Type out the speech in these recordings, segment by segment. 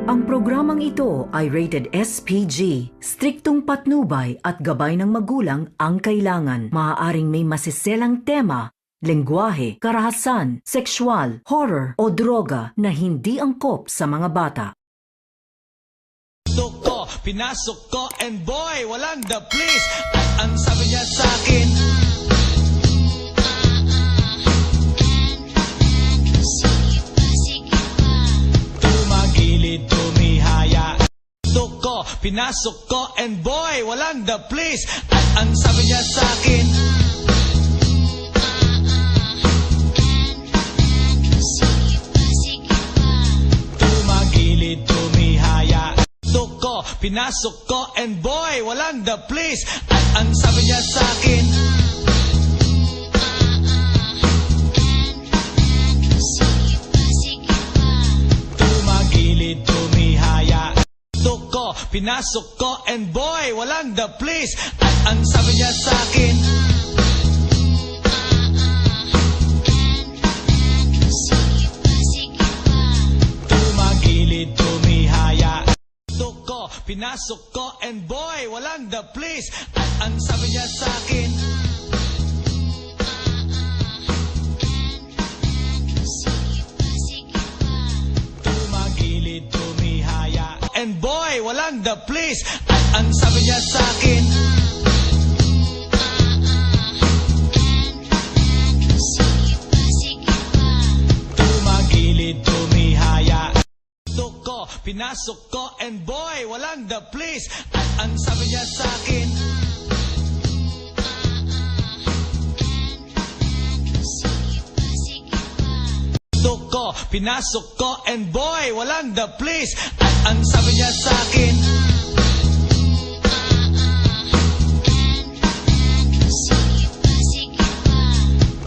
Ang programang ito ay rated SPG. Striktong patnubay at gabay ng magulang ang kailangan. Maaaring may masiselang tema, lengguwahe, karahasan, sexual, horror o droga na hindi angkop sa mga bata. Ko, pinasok ko and boy, walang the please. Ang sabi niya sa akin, tumagilid, tumihaya. Ko, pinasok ko and boy, walang the please. Ang sabi niya sa akin, tumagilid, tumihaya. Ko, pinasok ko and boy, walang the please. Ang sabi niya sa akin, tumagilid, tumihaya. Ko, pinasok ko and boy, walang the please. Ang sabi niya sa akin, tumagilid, tumihaya. Ko, pinasok ko and boy, walang the please. Ang sabi niya sa akin, tumagilid, tumihaya. And boy, walang the please. Ang sabi niya sa akin, tumagilid, tumihaya. Ko, pinasok ko and boy, walang the please. Ang sabi niya sa akin, ko, pinasok ko and boy, walang the please. Ang sabi niya sa akin,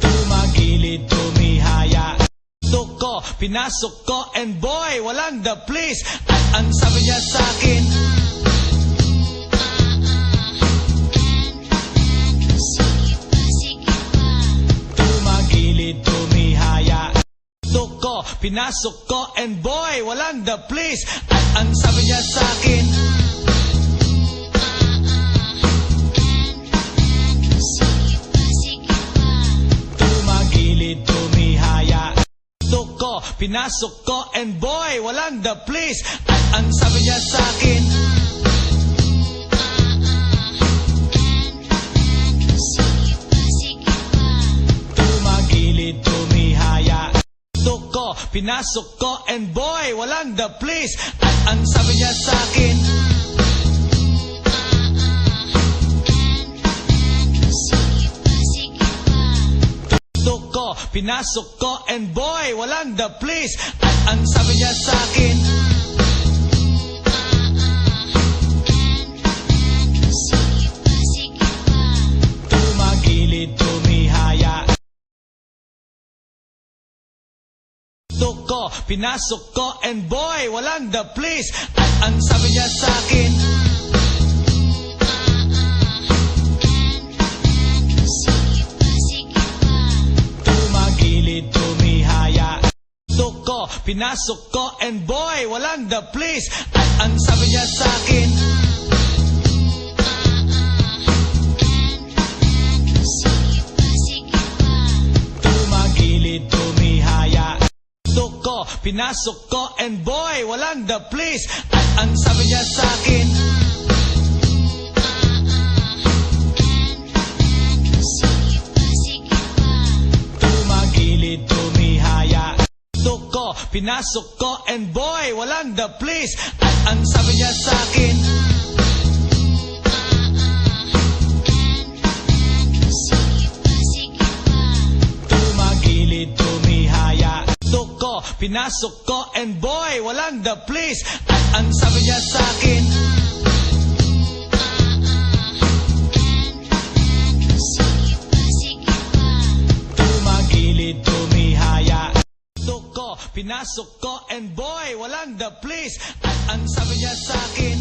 tumagilid, tumihaya. Ko, pinasok ko and boy, walang the please. Ang sabi niya sa akin, tumagilid, tumihaya. Ko, pinasok ko and boy, walang the please. Ang sabi niya sa akin, tumagilid, tumihaya. Ko, pinasok ko and boy, walang the please. Ang sabi niya sa akin, tumagilid, tumihaya. Ko, pinasok ko and boy, walang the please. Ang sabi niya sa akin, ko, pinasok ko and boy, walang the please. Ang sabi niya sa akin, tumagilid, tumihaya. Ko, pinasok ko and boy, walang the please. Ang sabi niya sa akin, tumagilid, tumihaya. Ko, pinasok ko and boy, walang the please. Ang sabi niya sa akin, tumagilid, tumihaya. Ko, pinasok ko and boy, walang the please. Ang sabi niya sa akin, tumagilid, tumihaya. Ko, pinasok ko and boy, walang the please. Ang sabi niya sa akin, tumagilid, tumihaya. Ko, pinasok ko and boy, walang the please. Ang sabi niya sa akin, tumagilid, tumihaya. Ko, pinasok ko and boy, walang the please. Ang sabi niya sa akin,